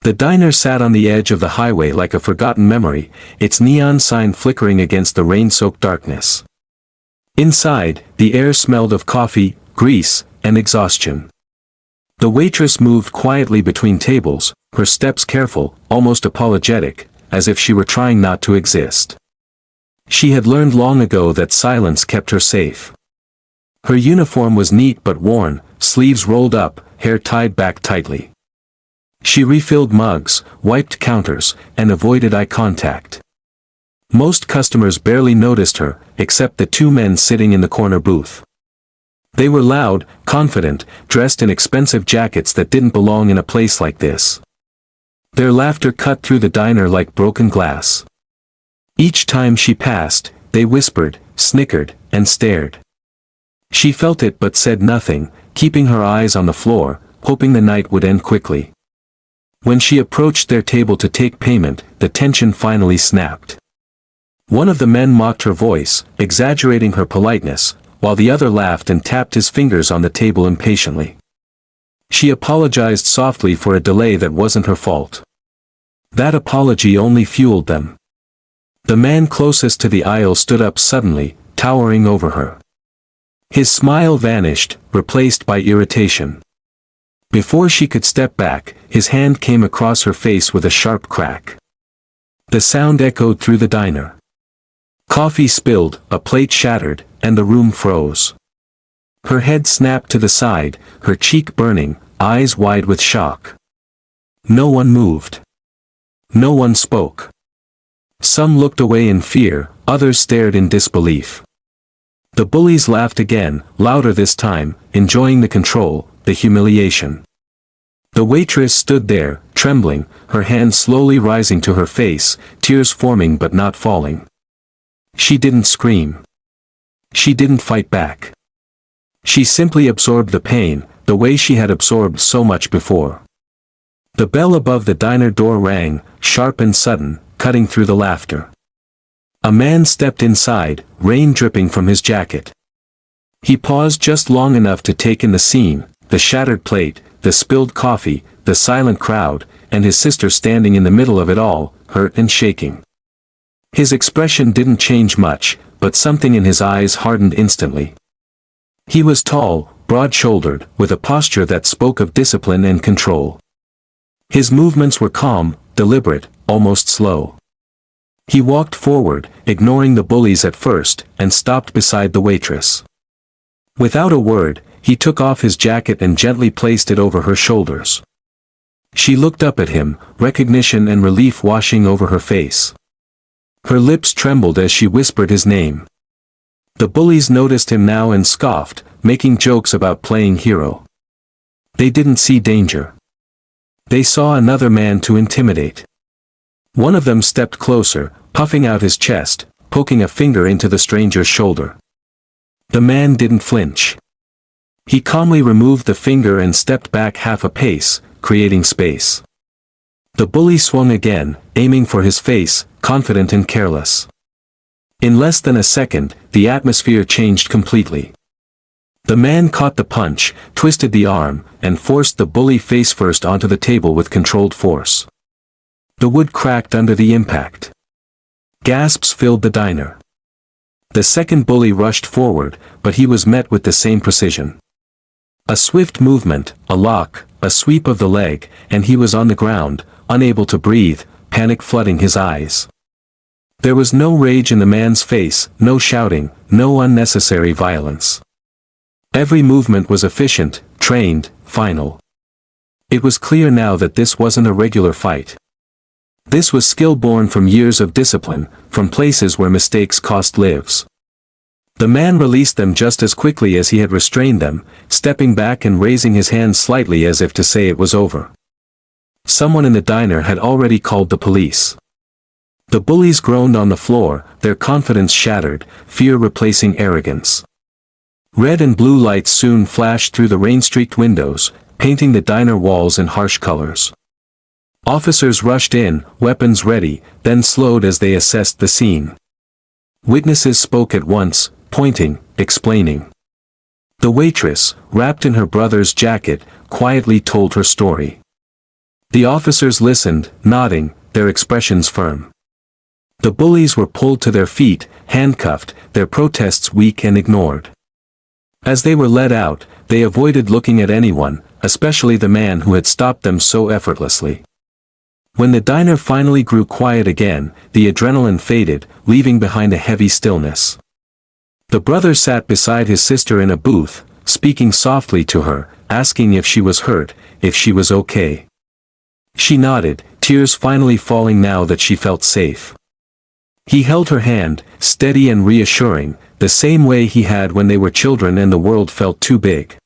The diner sat on the edge of the highway like a forgotten memory, its neon sign flickering against the rain-soaked darkness. Inside, the air smelled of coffee, grease, and exhaustion. The waitress moved quietly between tables, her steps careful, almost apologetic, as if she were trying not to exist. She had learned long ago that silence kept her safe. Her uniform was neat but worn, sleeves rolled up, hair tied back tightly. She refilled mugs, wiped counters, and avoided eye contact. Most customers barely noticed her, except the two men sitting in the corner booth. They were loud, confident, dressed in expensive jackets that didn't belong in a place like this. Their laughter cut through the diner like broken glass. Each time she passed, they whispered, snickered, and stared. She felt it but said nothing, keeping her eyes on the floor, hoping the night would end quickly. When she approached their table to take payment, the tension finally snapped. One of the men mocked her voice, exaggerating her politeness, while the other laughed and tapped his fingers on the table impatiently. She apologized softly for a delay that wasn't her fault. That apology only fueled them. The man closest to the aisle stood up suddenly, towering over her. His smile vanished, replaced by irritation. Before she could step back, his hand came across her face with a sharp crack. The sound echoed through the diner. Coffee spilled, a plate shattered, and the room froze. Her head snapped to the side, her cheek burning, eyes wide with shock. No one moved. No one spoke. Some looked away in fear, others stared in disbelief. The bullies laughed again, louder this time, enjoying the control, the humiliation. The waitress stood there, trembling, her hand slowly rising to her face, tears forming but not falling. She didn't scream. She didn't fight back. She simply absorbed the pain, the way she had absorbed so much before. The bell above the diner door rang, sharp and sudden, cutting through the laughter. A man stepped inside, rain dripping from his jacket. He paused just long enough to take in the scene, the shattered plate, the spilled coffee, the silent crowd, and his sister standing in the middle of it all, hurt and shaking. His expression didn't change much, but something in his eyes hardened instantly. He was tall, broad-shouldered, with a posture that spoke of discipline and control. His movements were calm, deliberate, almost slow. He walked forward, ignoring the bullies at first, and stopped beside the waitress. Without a word, he took off his jacket and gently placed it over her shoulders. She looked up at him, recognition and relief washing over her face. Her lips trembled as she whispered his name. The bullies noticed him now and scoffed, making jokes about playing hero. They didn't see danger. They saw another man to intimidate. One of them stepped closer, puffing out his chest, poking a finger into the stranger's shoulder. The man didn't flinch. He calmly removed the finger and stepped back half a pace, creating space. The bully swung again, aiming for his face, confident and careless. In less than a second, the atmosphere changed completely. The man caught the punch, twisted the arm, and forced the bully face first onto the table with controlled force. The wood cracked under the impact. Gasps filled the diner. The second bully rushed forward, but he was met with the same precision. A swift movement, a lock, a sweep of the leg, and he was on the ground, unable to breathe, panic flooding his eyes. There was no rage in the man's face, no shouting, no unnecessary violence. Every movement was efficient, trained, final. It was clear now that this wasn't a regular fight. This was skill born from years of discipline, from places where mistakes cost lives. The man released them just as quickly as he had restrained them, stepping back and raising his hand slightly as if to say it was over. Someone in the diner had already called the police. The bullies groaned on the floor, their confidence shattered, fear replacing arrogance. Red and blue lights soon flashed through the rain-streaked windows, painting the diner walls in harsh colors. Officers rushed in, weapons ready, then slowed as they assessed the scene. Witnesses spoke at once, pointing, explaining. The waitress, wrapped in her brother's jacket, quietly told her story. The officers listened, nodding, their expressions firm. The bullies were pulled to their feet, handcuffed, their protests weak and ignored. As they were led out, they avoided looking at anyone, especially the man who had stopped them so effortlessly. When the diner finally grew quiet again, the adrenaline faded, leaving behind a heavy stillness. The brother sat beside his sister in a booth, speaking softly to her, asking if she was hurt, if she was okay. She nodded, tears finally falling now that she felt safe. He held her hand, steady and reassuring, the same way he had when they were children and the world felt too big.